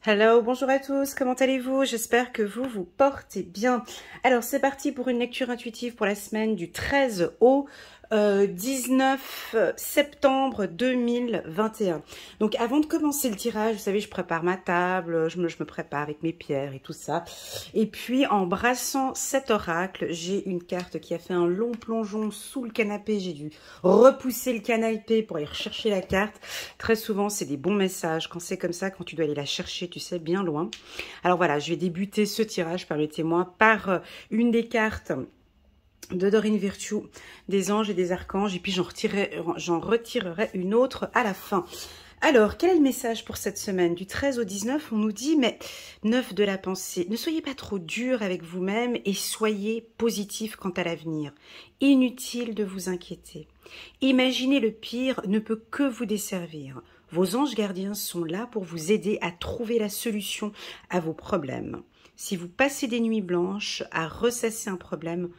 Hello, bonjour à tous, comment allez-vous? J'espère que vous vous portez bien. Alors c'est parti pour une lecture intuitive pour la semaine du 13 au 19 septembre 2021. Donc avant de commencer le tirage, vous savez, je prépare ma table, je me prépare avec mes pierres et tout ça. Et puis en brassant cet oracle, j'ai une carte qui a fait un long plongeon sous le canapé. J'ai dû repousser le canapé pour aller rechercher la carte. Très souvent, c'est des bons messages. Quand c'est comme ça, quand tu dois aller la chercher, tu sais, bien loin. Alors voilà, je vais débuter ce tirage, permettez-moi, par une des cartes de Dorine Virtue, des anges et des archanges, et puis j'en retirerai une autre à la fin. Alors, quel est le message pour cette semaine? Du 13 au 19, on nous dit, mais 9 de la pensée, ne soyez pas trop dur avec vous-même et soyez positif quant à l'avenir. Inutile de vous inquiéter. Imaginer le pire ne peut que vous desservir. Vos anges gardiens sont là pour vous aider à trouver la solution à vos problèmes. Si vous passez des nuits blanches à ressasser un problème,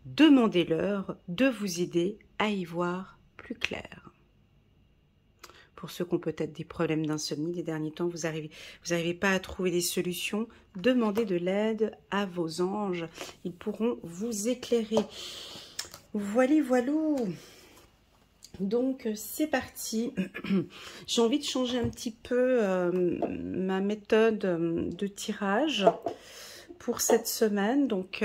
demandez-leur de vous aider à y voir plus clair. Pour ceux qui ont peut-être des problèmes d'insomnie des derniers temps, vous n'arrivez pas à trouver des solutions, demandez de l'aide à vos anges. Ils pourront vous éclairer. Voilà, voilà. Donc, c'est parti. J'ai envie de changer un petit peu ma méthode de tirage pour cette semaine. Donc,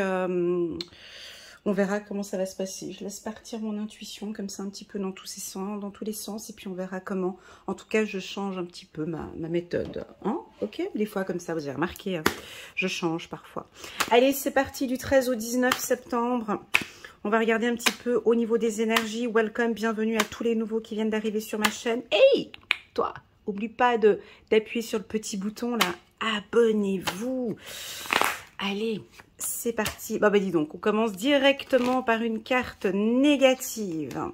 on verra comment ça va se passer. Je laisse partir mon intuition comme ça un petit peu dans tous les sens. Et puis, on verra comment. En tout cas, je change un petit peu ma méthode. Hein, ok? Des fois, comme ça, vous avez remarqué, hein, je change parfois. Allez, c'est parti du 13 au 19 septembre. On va regarder un petit peu au niveau des énergies. Welcome, bienvenue à tous les nouveaux qui viennent d'arriver sur ma chaîne. Hey, toi, oublie pas d'appuyer sur le petit bouton là. Abonnez-vous. Allez, c'est parti. Bah dis donc, on commence directement par une carte négative.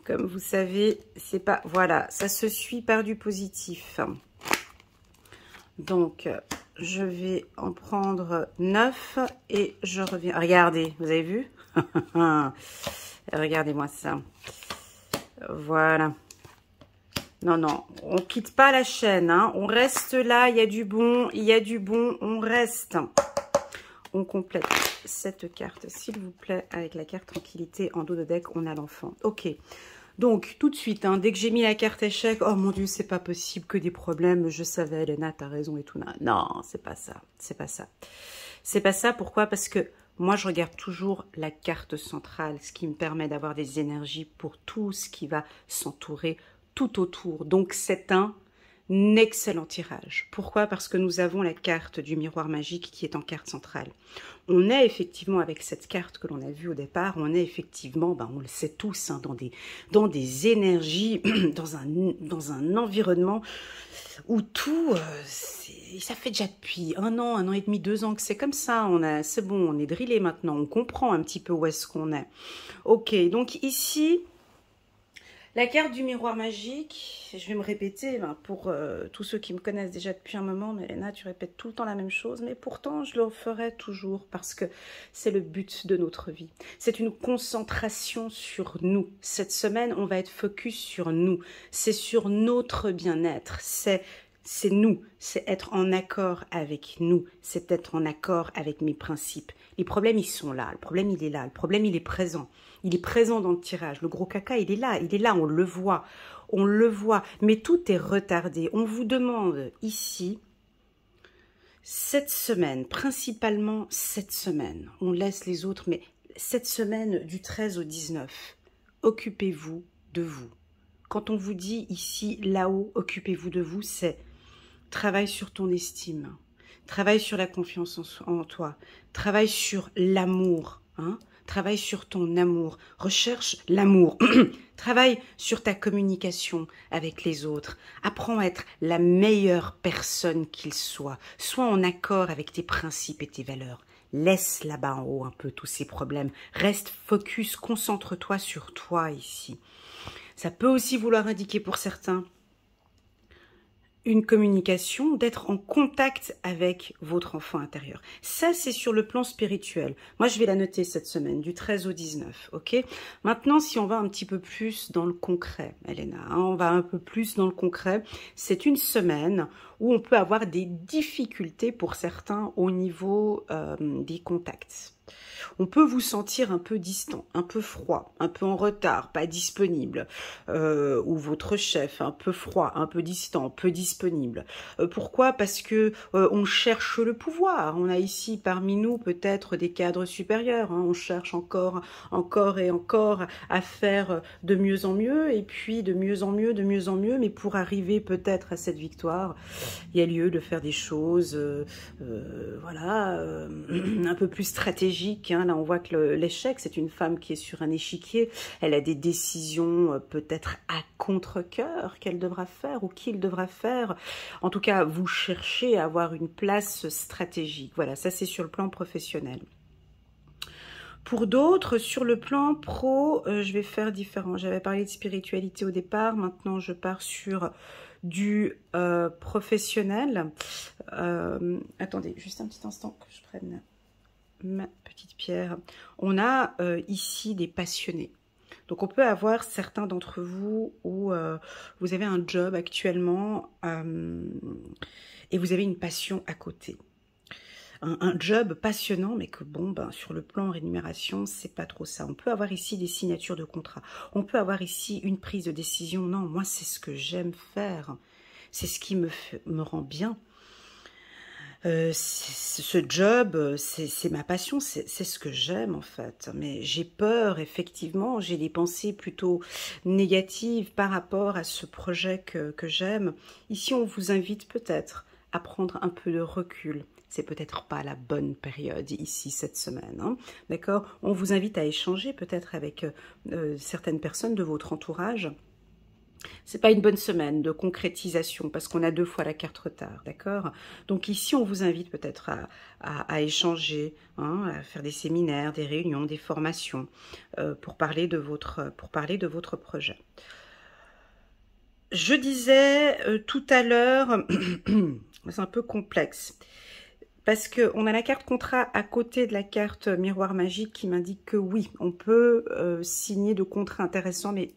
Comme vous savez, c'est pas... Voilà, ça se suit par du positif. Donc... je vais en prendre 9 et je reviens. Regardez, vous avez vu? Regardez-moi ça. Voilà. Non, non, on ne quitte pas la chaîne. Hein. On reste là, il y a du bon, on reste. On complète cette carte, s'il vous plaît, avec la carte tranquillité en dos de deck, on a l'enfant. Ok. Donc, tout de suite, hein, dès que j'ai mis la carte échec, oh mon Dieu, c'est pas possible, que des problèmes, je savais, Elena, t'as raison et tout. Non, c'est pas ça, c'est pas ça. C'est pas ça, pourquoi? Parce que moi, je regarde toujours la carte centrale, ce qui me permet d'avoir des énergies pour tout ce qui va s'entourer tout autour. Donc, c'est un excellent tirage. Pourquoi? Parce que nous avons la carte du miroir magique qui est en carte centrale. On est effectivement, avec cette carte que l'on a vue au départ, on est effectivement, on le sait tous, hein, dans des énergies, dans un environnement où tout, ça fait déjà depuis un an et demi, 2 ans que c'est comme ça. C'est bon, on est drillé maintenant, on comprend un petit peu où est-ce qu'on est. Ok, donc ici... la carte du miroir magique, je vais me répéter pour tous ceux qui me connaissent déjà depuis un moment, mais Elena, tu répètes tout le temps la même chose, mais pourtant je le ferai toujours parce que c'est le but de notre vie. C'est une concentration sur nous. Cette semaine, on va être focus sur nous. C'est sur notre bien-être. C'est nous, c'est être en accord avec nous, c'est être en accord avec mes principes. Les problèmes, ils sont là, le problème, il est là, le problème, il est présent. Il est présent dans le tirage. Le gros caca, il est là, on le voit, mais tout est retardé. On vous demande ici, cette semaine, principalement cette semaine, on laisse les autres, mais cette semaine du 13 au 19, occupez-vous de vous. Quand on vous dit ici, là-haut, occupez-vous de vous, c'est travaille sur ton estime, travaille sur la confiance en toi, travaille sur l'amour, hein. Travaille sur ton amour, recherche l'amour, travaille sur ta communication avec les autres, apprends à être la meilleure personne qu'il soit, sois en accord avec tes principes et tes valeurs, laisse là-bas en haut un peu tous ces problèmes, reste focus, concentre-toi sur toi ici. Ça peut aussi vouloir indiquer pour certains une communication, d'être en contact avec votre enfant intérieur. Ça, c'est sur le plan spirituel. Moi, je vais la noter cette semaine, du 13 au 19, ok? Maintenant, si on va un petit peu plus dans le concret, Elena, hein, on va un peu plus dans le concret, c'est une semaine où on peut avoir des difficultés pour certains au niveau des contacts. On peut vous sentir un peu distant, un peu froid, un peu en retard, pas disponible, ou votre chef un peu froid, un peu distant, peu disponible. Pourquoi? Parce que on cherche le pouvoir. On a ici parmi nous peut-être des cadres supérieurs. Hein. On cherche encore et encore à faire de mieux en mieux, et puis de mieux en mieux, de mieux en mieux. Mais pour arriver peut-être à cette victoire, il y a lieu de faire des choses, voilà, un peu plus stratégiques. Hein. Là, on voit que l'échec, c'est une femme qui est sur un échiquier. Elle a des décisions peut-être à contre-cœur qu'elle devra faire ou qu'il devra faire. En tout cas, vous cherchez à avoir une place stratégique. Voilà, ça c'est sur le plan professionnel. Pour d'autres, sur le plan pro, je vais faire différent. J'avais parlé de spiritualité au départ, maintenant je pars sur du professionnel. Attendez, juste un petit instant que je prenne ma petite pierre. On a ici des passionnés. Donc on peut avoir certains d'entre vous où vous avez un job actuellement et vous avez une passion à côté. Un job passionnant, mais que bon, ben, sur le plan rémunération, c'est pas trop ça. On peut avoir ici des signatures de contrat. On peut avoir ici une prise de décision. Non, moi, c'est ce que j'aime faire. C'est ce qui me rend bien. Ce job, c'est ma passion, c'est ce que j'aime en fait. Mais j'ai peur, effectivement, j'ai des pensées plutôt négatives par rapport à ce projet que j'aime. Ici, on vous invite peut-être à prendre un peu de recul. C'est peut-être pas la bonne période ici cette semaine, hein, d'accord? On vous invite à échanger peut-être avec certaines personnes de votre entourage. C'est pas une bonne semaine de concrétisation parce qu'on a 2 fois la carte retard, d'accord? Donc ici, on vous invite peut-être à échanger, hein, à faire des séminaires, des réunions, des formations pour parler de votre projet. Je disais tout à l'heure, c'est un peu complexe. Parce qu'on a la carte contrat à côté de la carte miroir magique qui m'indique que oui, on peut signer de contrats intéressants, mais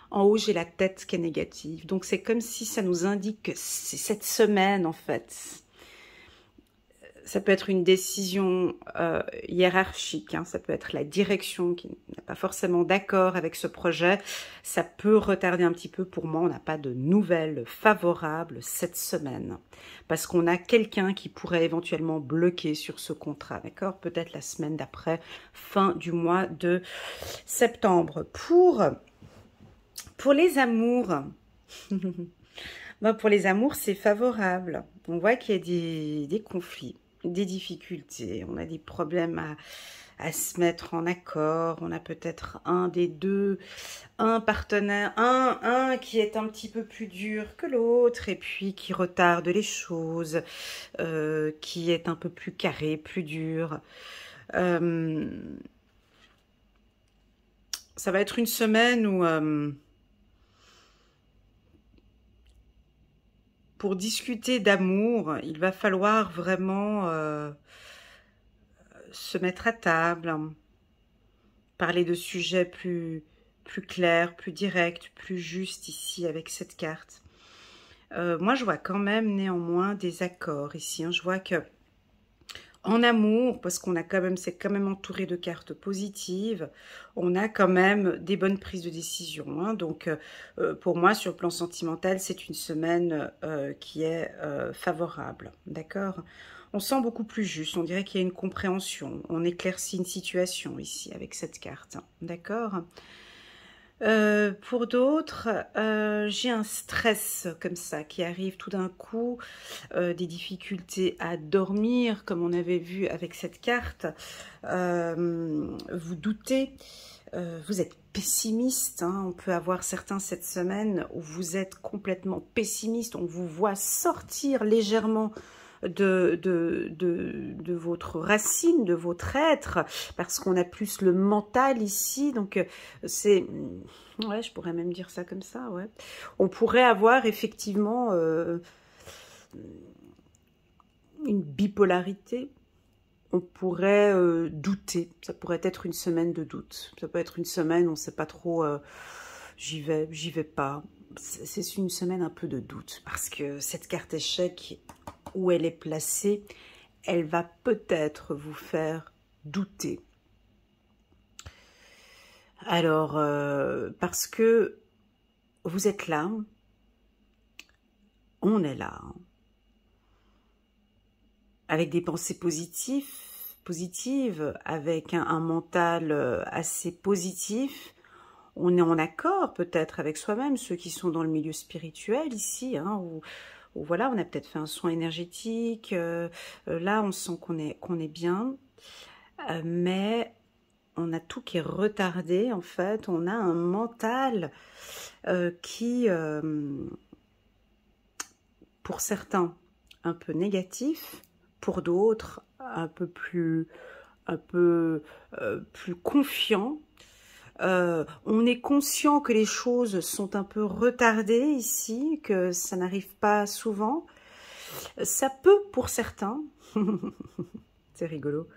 en haut, j'ai la tête qui est négative. Donc, c'est comme si ça nous indique que c'est cette semaine, en fait. Ça peut être une décision hiérarchique, hein. Ça peut être la direction qui n'est pas forcément d'accord avec ce projet. Ça peut retarder un petit peu. Pour moi, on n'a pas de nouvelles favorables cette semaine. Parce qu'on a quelqu'un qui pourrait éventuellement bloquer sur ce contrat, d'accord? Peut-être la semaine d'après, fin du mois de septembre. Pour les amours, ben pour les amours, c'est favorable. On voit qu'il y a des conflits, des difficultés. On a des problèmes à se mettre en accord. On a peut-être un partenaire, un qui est un petit peu plus dur que l'autre et puis qui retarde les choses, qui est un peu plus carré, plus dur. Ça va être une semaine où... pour discuter d'amour, il va falloir vraiment se mettre à table, parler de sujets plus clairs, plus directs, plus justes ici avec cette carte. Moi, je vois quand même néanmoins des accords ici. Hein. Je vois que en amour, parce qu'on a quand même, c'est quand même entouré de cartes positives, on a quand même des bonnes prises de décision. Hein. Donc, pour moi, sur le plan sentimental, c'est une semaine qui est favorable. D'accord? On sent beaucoup plus juste, on dirait qu'il y a une compréhension. On éclaircit une situation ici avec cette carte. D'accord? Pour d'autres, j'ai un stress comme ça qui arrive tout d'un coup, des difficultés à dormir comme on avait vu avec cette carte, vous doutez, vous êtes pessimiste, hein. On peut avoir certains cette semaine où vous êtes complètement pessimiste, on vous voit sortir légèrement de votre racine, de votre être, parce qu'on a plus le mental ici, donc c'est... Ouais, je pourrais même dire ça comme ça, ouais. On pourrait avoir effectivement une bipolarité. On pourrait douter. Ça pourrait être une semaine de doute. Ça peut être une semaine, on ne sait pas trop, j'y vais pas. C'est une semaine un peu de doute, parce que cette carte échec, où elle est placée, elle va peut-être vous faire douter. Alors, parce que vous êtes là, on est là, avec des pensées positives, avec un mental assez positif. On est en accord peut-être avec soi-même, ceux qui sont dans le milieu spirituel ici, hein, où voilà, on a peut-être fait un soin énergétique, là on sent qu'on est bien, mais on a tout qui est retardé en fait, on a un mental qui, pour certains, un peu négatif, pour d'autres, un peu plus confiant. On est conscient que les choses sont un peu retardées ici, que ça n'arrive pas souvent. Ça peut pour certains, c'est rigolo,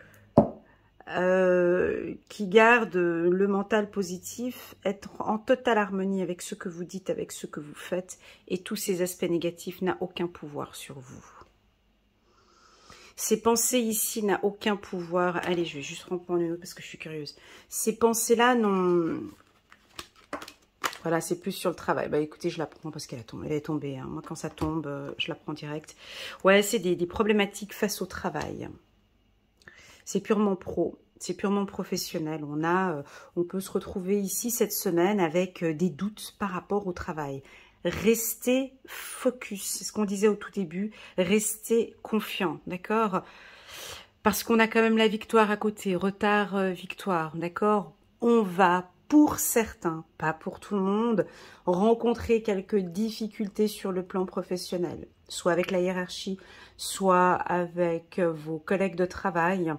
qui gardent le mental positif, être en totale harmonie avec ce que vous dites, avec ce que vous faites, et tous ces aspects négatifs n'ont aucun pouvoir sur vous. Ces pensées ici n'ont aucun pouvoir. Allez, je vais juste reprendre une autre parce que je suis curieuse. Ces pensées-là n'ont... Voilà, c'est plus sur le travail. Bah écoutez, je la prends parce qu'elle est tombée. Hein. Moi, quand ça tombe, je la prends direct. Ouais, c'est des problématiques face au travail. C'est purement pro. C'est purement professionnel. On peut se retrouver ici cette semaine avec des doutes par rapport au travail. Restez focus, c'est ce qu'on disait au tout début, restez confiant, d'accord? Parce qu'on a quand même la victoire à côté, retard, victoire, d'accord? On va, pour certains, pas pour tout le monde, rencontrer quelques difficultés sur le plan professionnel, soit avec la hiérarchie, soit avec vos collègues de travail,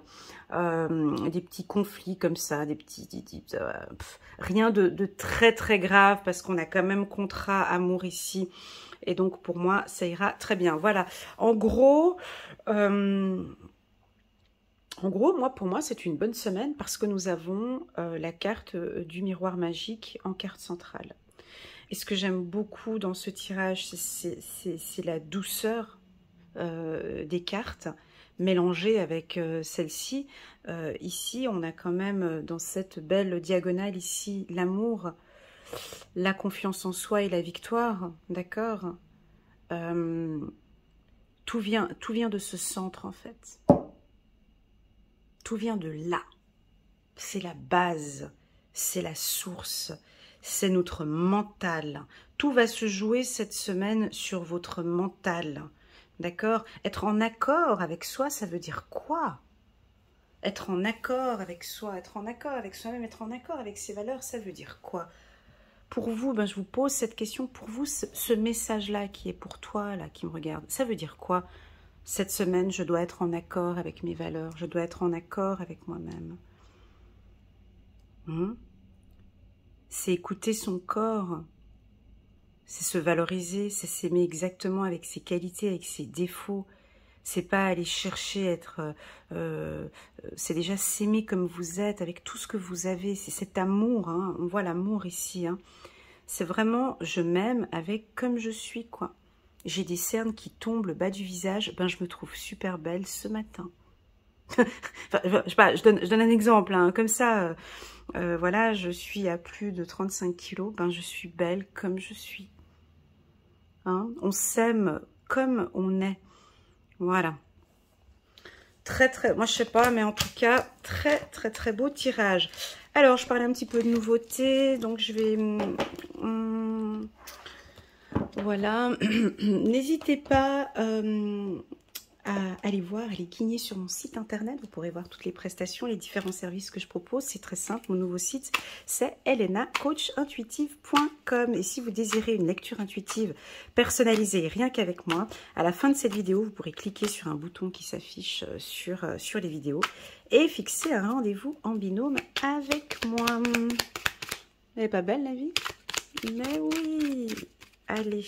des petits conflits comme ça, rien de très très grave parce qu'on a quand même contrat amour ici et donc pour moi ça ira très bien. Voilà, en gros moi pour moi c'est une bonne semaine parce que nous avons la carte du miroir magique en carte centrale. Et ce que j'aime beaucoup dans ce tirage, c'est la douceur des cartes mélangées avec celle-ci. Ici, on a quand même dans cette belle diagonale ici l'amour, la confiance en soi et la victoire, d'accord? Tout vient de ce centre en fait. Tout vient de là. C'est la base, c'est la source, c'est notre mental. Tout va se jouer cette semaine sur votre mental. D'accord? Être en accord avec soi, ça veut dire quoi? Être en accord avec soi, être en accord avec soi-même, être en accord avec ses valeurs, ça veut dire quoi? Pour vous, je vous pose cette question, pour vous, ce message-là qui est pour toi, là, qui me regarde, ça veut dire quoi? Cette semaine, je dois être en accord avec mes valeurs, je dois être en accord avec moi-même. C'est écouter son corps. C'est se valoriser, c'est s'aimer exactement avec ses qualités, avec ses défauts. C'est pas aller chercher être... c'est déjà s'aimer comme vous êtes, avec tout ce que vous avez. C'est cet amour, hein. On voit l'amour ici. Hein. C'est vraiment, je m'aime avec comme je suis, quoi. J'ai des cernes qui tombent le bas du visage. Je me trouve super belle ce matin. Enfin, je sais pas, je donne un exemple, hein, comme ça... voilà, je suis à plus de 35 kilos. Je suis belle comme je suis. Hein, on s'aime comme on est. Voilà. Moi je sais pas, mais en tout cas, très beau tirage. Alors, je parlais un petit peu de nouveautés, donc je vais... voilà. N'hésitez pas allez voir, allez guigner sur mon site internet. Vous pourrez voir toutes les prestations, les différents services que je propose. C'est très simple. Mon nouveau site, c'est elenacoachintuitive.com. Et si vous désirez une lecture intuitive personnalisée, rien qu'avec moi, à la fin de cette vidéo, vous pourrez cliquer sur un bouton qui s'affiche sur les vidéos et fixer un rendez-vous en binôme avec moi. Elle est pas belle la vie? Mais oui. Allez.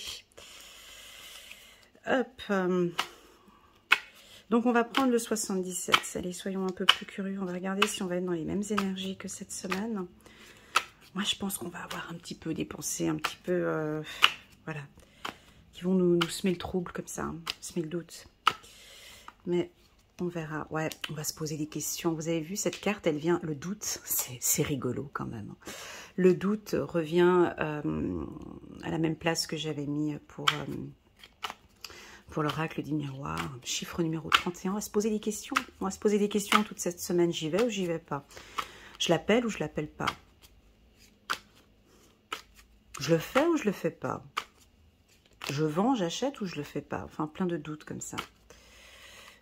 Hop. Donc, on va prendre le 77. Allez, soyons un peu plus curieux. On va regarder si on va être dans les mêmes énergies que cette semaine. Moi, je pense qu'on va avoir un petit peu des pensées, un petit peu, voilà, qui vont nous semer le trouble comme ça, semer le doute. Mais on verra. Ouais, on va se poser des questions. Vous avez vu, cette carte, elle vient, le doute, c'est rigolo quand même. Le doute revient à la même place que j'avais mis pour l'oracle du miroir, chiffre numéro 31. On va se poser des questions. On va se poser des questions toute cette semaine. J'y vais ou j'y vais pas? Je l'appelle ou je l'appelle pas? Je le fais ou je le fais pas? Je vends, j'achète ou je le fais pas? Enfin, plein de doutes comme ça.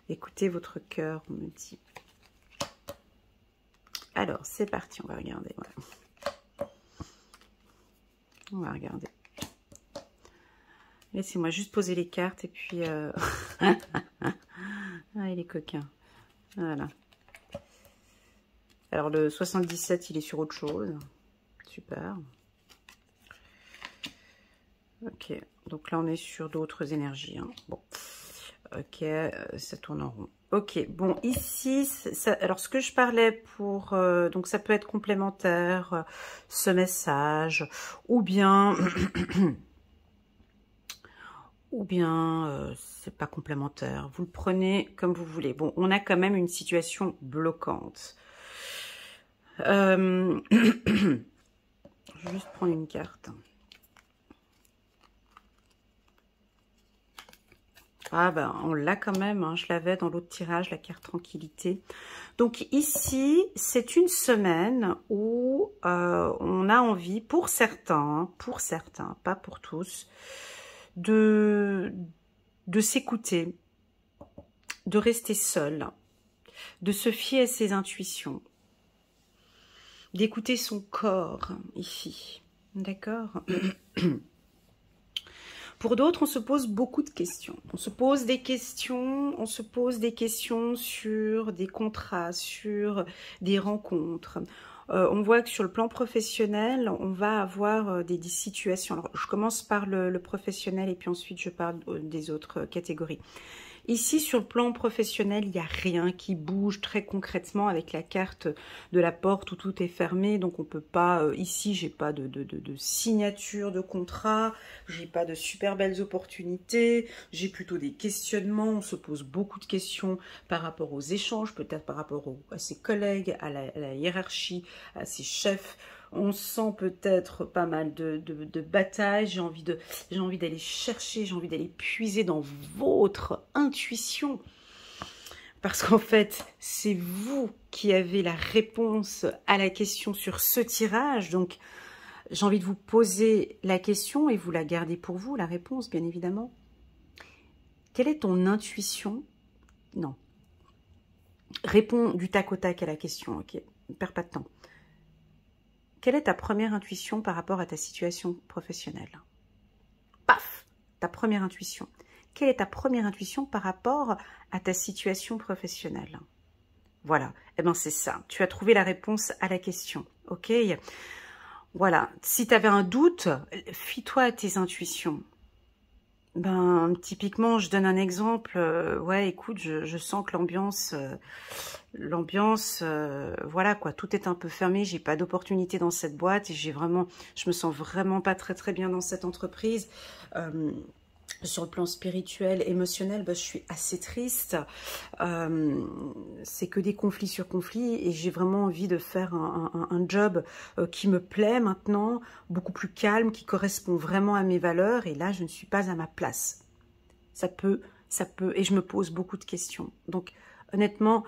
Écoutez votre cœur, on me dit. Alors, c'est parti, on va regarder. Voilà. On va regarder. Laissez-moi juste poser les cartes et puis... ah, il est coquin. Voilà. Alors, le 77, il est sur autre chose. Super. Ok. Donc là, on est sur d'autres énergies. Hein. Bon. Ok. Ça tourne en rond. Ok. Bon, ici, ça, alors ce que je parlais pour... donc, ça peut être complémentaire, ce message, ou bien... ou bien c'est pas complémentaire. Vous le prenez comme vous voulez. Bon, on a quand même une situation bloquante. Je vais juste prendre une carte. Ah ben, on l'a quand même. Hein. Je l'avais dans l'autre tirage, la carte tranquillité. Donc ici, c'est une semaine où on a envie, pour certains, pas pour tous, de s'écouter, de rester seul, de se fier à ses intuitions, d'écouter son corps ici, d'accord? Pour d'autres, on se pose beaucoup de questions. On se pose des questions sur des contrats, sur des rencontres. On voit que sur le plan professionnel, on va avoir des situations. Alors, je commence par le professionnel et puis ensuite je parle des autres catégories. Ici, sur le plan professionnel, il n'y a rien qui bouge très concrètement avec la carte de la porte où tout est fermé. Donc, on peut pas... ici, j'ai pas de signature de contrat. J'ai pas de super belles opportunités. J'ai plutôt des questionnements. On se pose beaucoup de questions par rapport aux échanges, peut-être par rapport à ses collègues, à la hiérarchie, à ses chefs. On sent peut-être pas mal de batailles. J'ai envie d'aller chercher, j'ai envie d'aller puiser dans votre intuition. Parce qu'en fait, c'est vous qui avez la réponse à la question sur ce tirage. Donc, j'ai envie de vous poser la question et vous la gardez pour vous, la réponse, bien évidemment. Quelle est ton intuition? Non. Réponds du tac au tac à la question, ok? Ne perds pas de temps. Quelle est ta première intuition par rapport à ta situation professionnelle? Paf! Ta première intuition. Quelle est ta première intuition par rapport à ta situation professionnelle? Voilà. Eh bien, c'est ça. Tu as trouvé la réponse à la question. Ok? Voilà. Si tu avais un doute, fie-toi à tes intuitions. Ben, typiquement, je donne un exemple. Ouais, écoute, je sens que l'ambiance, voilà quoi, tout est un peu fermé. J'ai pas d'opportunité dans cette boîte et je me sens vraiment pas très bien dans cette entreprise. Sur le plan spirituel, émotionnel, ben, je suis assez triste. C'est que des conflits sur conflits et j'ai vraiment envie de faire un job qui me plaît maintenant, beaucoup plus calme, qui correspond vraiment à mes valeurs. Et là, je ne suis pas à ma place. Ça peut, et je me pose beaucoup de questions. Donc, honnêtement,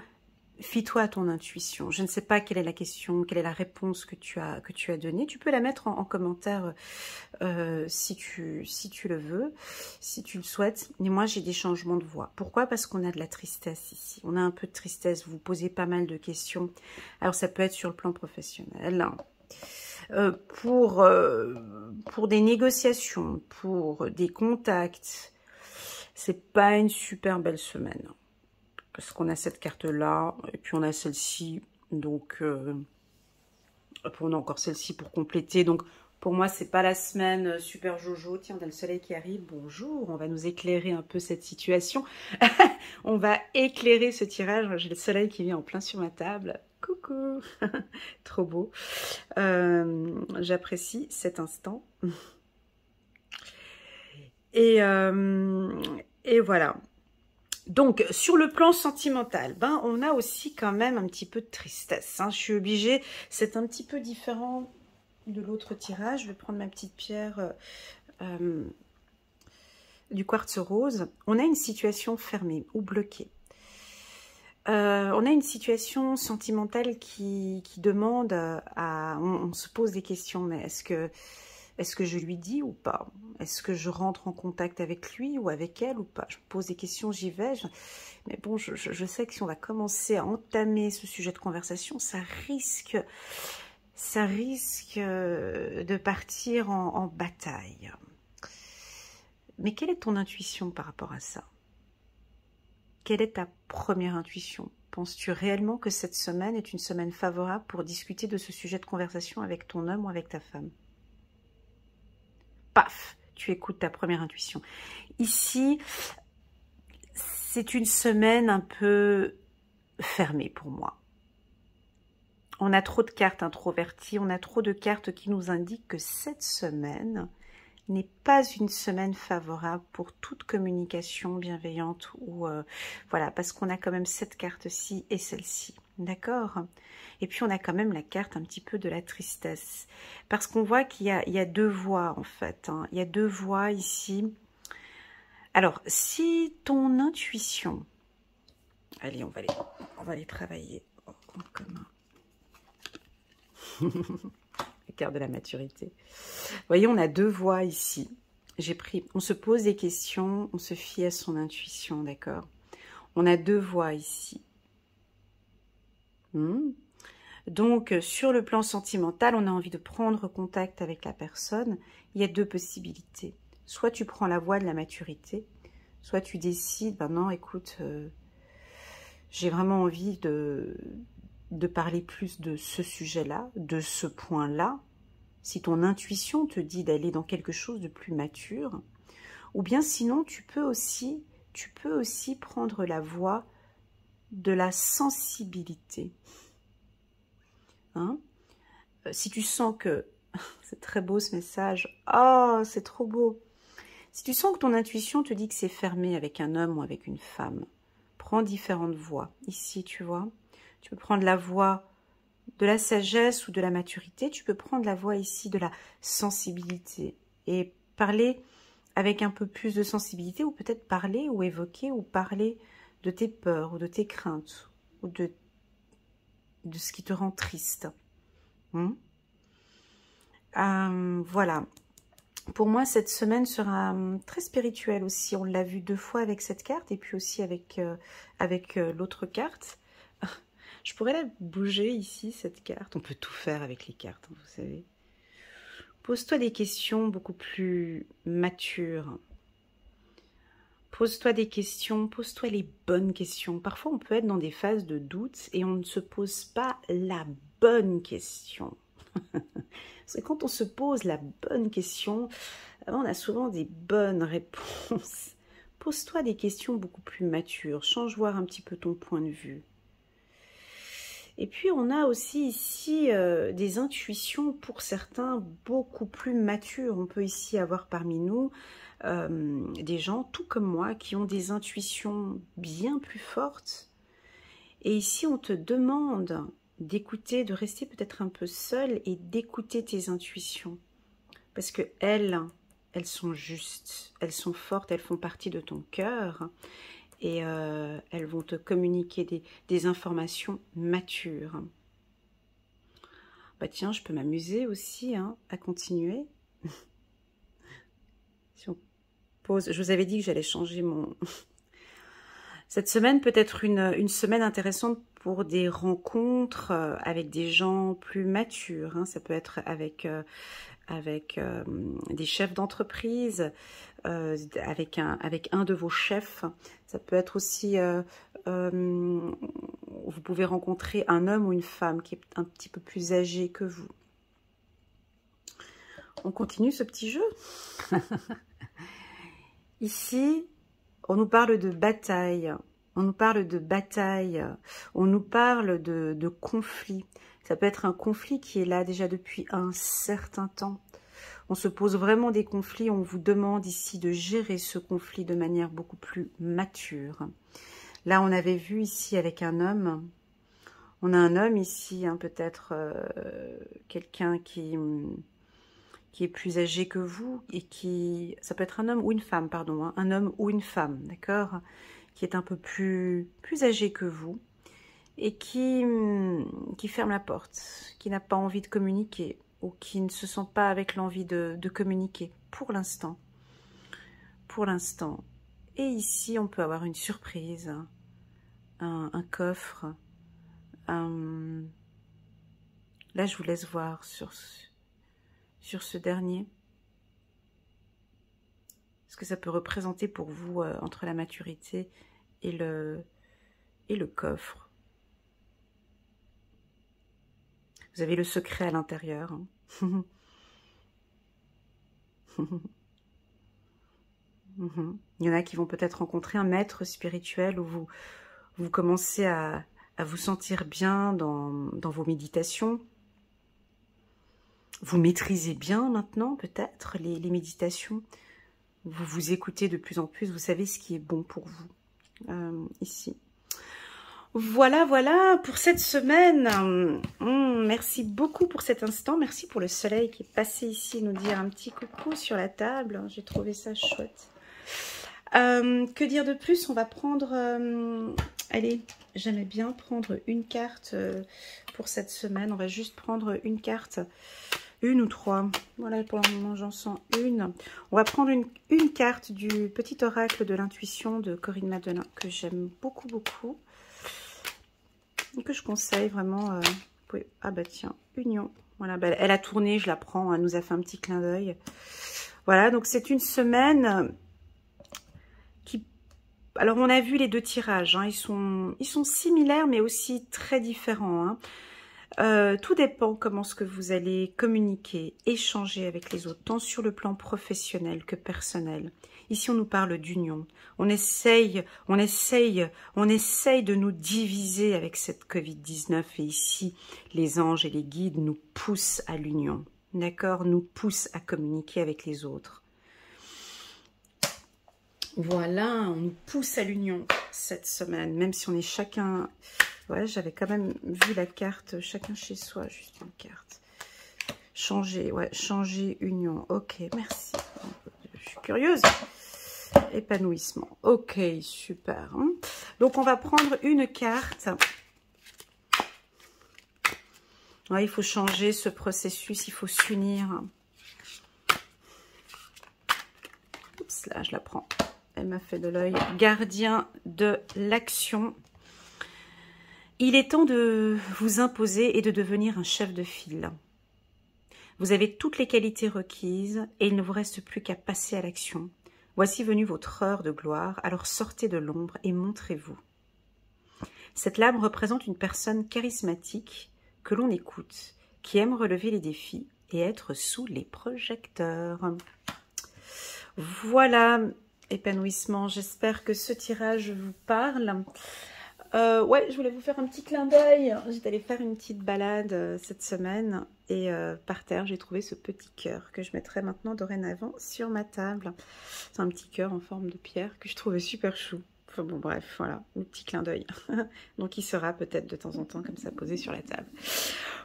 fie-toi à ton intuition. Je ne sais pas quelle est la question, quelle est la réponse que tu as donnée. Tu peux la mettre en commentaire si tu le veux, si tu le souhaites. Mais moi, j'ai des changements de voix. Pourquoi? Parce qu'on a de la tristesse ici. On a un peu de tristesse. Vous posez pas mal de questions. Alors, ça peut être sur le plan professionnel, pour des négociations, pour des contacts. C'est pas une super belle semaine. Parce qu'on a cette carte-là, et puis on a celle-ci, donc on a encore celle-ci pour compléter. Donc pour moi, c'est pas la semaine super jojo. Tiens, on a le soleil qui arrive. Bonjour, on va nous éclairer un peu cette situation. On va éclairer ce tirage. J'ai le soleil qui vient en plein sur ma table. Coucou. Trop beau. J'apprécie cet instant. Et voilà. Donc, sur le plan sentimental, ben, on a aussi quand même un petit peu de tristesse. Hein. Je suis obligée, c'est un petit peu différent de l'autre tirage. Je vais prendre ma petite pierre du quartz rose. On a une situation fermée ou bloquée. On a une situation sentimentale qui demande à... On se pose des questions, mais est-ce que je lui dis ou pas? Est-ce que je rentre en contact avec lui ou avec elle ou pas? Je me pose des questions, j'y vais. Mais bon, je sais que si on va commencer à entamer ce sujet de conversation, ça risque de partir en bataille. Mais quelle est ton intuition par rapport à ça? Quelle est ta première intuition? Penses-tu réellement que cette semaine est une semaine favorable pour discuter de ce sujet de conversation avec ton homme ou avec ta femme? Paf, tu écoutes ta première intuition. Ici, c'est une semaine un peu fermée pour moi. On a trop de cartes introverties, on a trop de cartes qui nous indiquent que cette semaine n'est pas une semaine favorable pour toute communication bienveillante ou voilà, parce qu'on a quand même cette carte-ci et celle-ci, d'accord? Et puis on a quand même la carte un petit peu de la tristesse, parce qu'on voit qu'il y a deux voies en fait, hein. Il y a deux voies ici. Alors, si ton intuition, allez, on va les travailler en commun. La carte de la maturité. Vous voyez, on a deux voies ici. On se pose des questions, on se fie à son intuition, d'accord? On a deux voies ici. Donc, sur le plan sentimental, on a envie de prendre contact avec la personne. Il y a deux possibilités. Soit tu prends la voie de la maturité, soit tu décides, ben non, écoute, j'ai vraiment envie de parler plus de ce sujet-là, de ce point-là. Si ton intuition te dit d'aller dans quelque chose de plus mature, ou bien sinon tu peux aussi prendre la voie de la sensibilité. Hein? Si tu sens que, c'est très beau ce message, oh c'est trop beau. Si tu sens que ton intuition te dit que c'est fermé avec un homme ou avec une femme, prends différentes voies. Ici, tu vois, tu peux prendre la voie de la sagesse ou de la maturité, tu peux prendre la voie ici de la sensibilité et parler avec un peu plus de sensibilité, ou peut-être parler ou évoquer ou parler de tes peurs ou de tes craintes ou de ce qui te rend triste. Voilà. Pour moi, cette semaine sera très spirituelle aussi. On l'a vu deux fois avec cette carte et puis aussi avec l'autre carte. Je pourrais la bouger ici, cette carte. On peut tout faire avec les cartes, hein, vous savez. Pose-toi des questions beaucoup plus matures. Pose-toi des questions, pose-toi les bonnes questions. Parfois, on peut être dans des phases de doute et on ne se pose pas la bonne question. Parce que quand on se pose la bonne question, on a souvent des bonnes réponses. Pose-toi des questions beaucoup plus matures. Change voir un petit peu ton point de vue. Et puis, on a aussi ici des intuitions pour certains beaucoup plus matures. On peut ici avoir parmi nous des gens, tout comme moi, qui ont des intuitions bien plus fortes. Et ici, on te demande d'écouter, de rester peut-être un peu seul et d'écouter tes intuitions. Parce que elles sont justes, elles sont fortes, elles font partie de ton cœur. et elles vont te communiquer des informations matures. Bah tiens, je peux m'amuser aussi hein, à continuer. Si on pose, je vous avais dit que j'allais changer mon... Cette semaine peut être une semaine intéressante pour des rencontres avec des gens plus matures. Hein. Ça peut être avec des chefs d'entreprise, avec un de vos chefs. Ça peut être aussi, vous pouvez rencontrer un homme ou une femme qui est un petit peu plus âgé que vous. On continue ce petit jeu. Ici, on nous parle de bataille, on nous parle de bataille, on nous parle de conflit. Ça peut être un conflit qui est là déjà depuis un certain temps. On se pose vraiment des conflits, on vous demande ici de gérer ce conflit de manière beaucoup plus mature. Là, on avait vu ici avec un homme, on a un homme ici, hein, peut-être quelqu'un qui est plus âgé que vous, et qui, ça peut être un homme ou une femme, pardon, hein, un homme ou une femme, d'accord, qui est un peu plus âgé que vous, et qui ferme la porte, qui n'a pas envie de communiquer, ou qui ne se sent pas avec l'envie de communiquer, pour l'instant. Pour l'instant. Et ici, on peut avoir une surprise, un coffre. Là, je vous laisse voir sur ce dernier. Ce que ça peut représenter pour vous entre la maturité et le coffre. Vous avez le secret à l'intérieur. Hein. Il y en a qui vont peut-être rencontrer un maître spirituel où vous commencez à vous sentir bien dans vos méditations. Vous maîtrisez bien maintenant peut-être les méditations. Vous vous écoutez de plus en plus, vous savez ce qui est bon pour vous ici. Voilà, voilà pour cette semaine. Merci beaucoup pour cet instant. Merci pour le soleil qui est passé ici nous dire un petit coucou sur la table. J'ai trouvé ça chouette. Que dire de plus? On va prendre... allez, j'aimais bien prendre une carte pour cette semaine. On va juste prendre une carte. Une ou trois. Voilà, pour le moment, j'en sens une. On va prendre une carte du petit oracle de l'intuition de Corinne Madelin, que j'aime beaucoup, beaucoup. Et que je conseille vraiment. Ah bah tiens, Union. Voilà, bah, elle a tourné, je la prends. Elle nous a fait un petit clin d'œil. Voilà, donc c'est une semaine qui... Alors, on a vu les deux tirages. Hein, ils sont similaires, mais aussi très différents. Hein. Tout dépend comment ce que vous allez communiquer, échanger avec les autres, tant sur le plan professionnel que personnel. Ici, on nous parle d'union. On essaye de nous diviser avec cette Covid-19. Et ici, les anges et les guides nous poussent à l'union. D'accord? Nous poussent à communiquer avec les autres. Voilà, on nous pousse à l'union cette semaine, même si on est chacun... Ouais, j'avais quand même vu la carte, chacun chez soi, juste une carte. Changer, ouais, changer, union. Ok, merci. Je suis curieuse. Épanouissement. Ok, super. Donc, on va prendre une carte. Ouais, il faut changer ce processus, il faut s'unir. Oups, là, je la prends. Elle m'a fait de l'œil. Gardien de l'action. Il est temps de vous imposer et de devenir un chef de file. Vous avez toutes les qualités requises et il ne vous reste plus qu'à passer à l'action. Voici venue votre heure de gloire, alors sortez de l'ombre et montrez-vous. Cette lame représente une personne charismatique que l'on écoute, qui aime relever les défis et être sous les projecteurs. Voilà, épanouissement. J'espère que ce tirage vous parle. Ouais, je voulais vous faire un petit clin d'œil. J'étais allée faire une petite balade cette semaine et par terre, j'ai trouvé ce petit cœur que je mettrai maintenant dorénavant sur ma table. C'est un petit cœur en forme de pierre que je trouvais super chou. Enfin bon, bref, voilà, un petit clin d'œil. Donc il sera peut-être de temps en temps comme ça posé sur la table.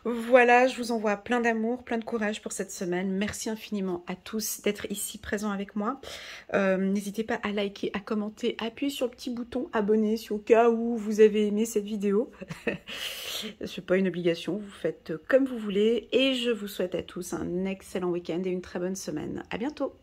Voilà, je vous envoie plein d'amour, plein de courage pour cette semaine. Merci infiniment à tous d'être ici présents avec moi. N'hésitez pas à liker, à commenter, à appuyer sur le petit bouton abonner si au cas où vous avez aimé cette vidéo. Ce n'est pas une obligation, vous faites comme vous voulez. Et je vous souhaite à tous un excellent week-end et une très bonne semaine. À bientôt.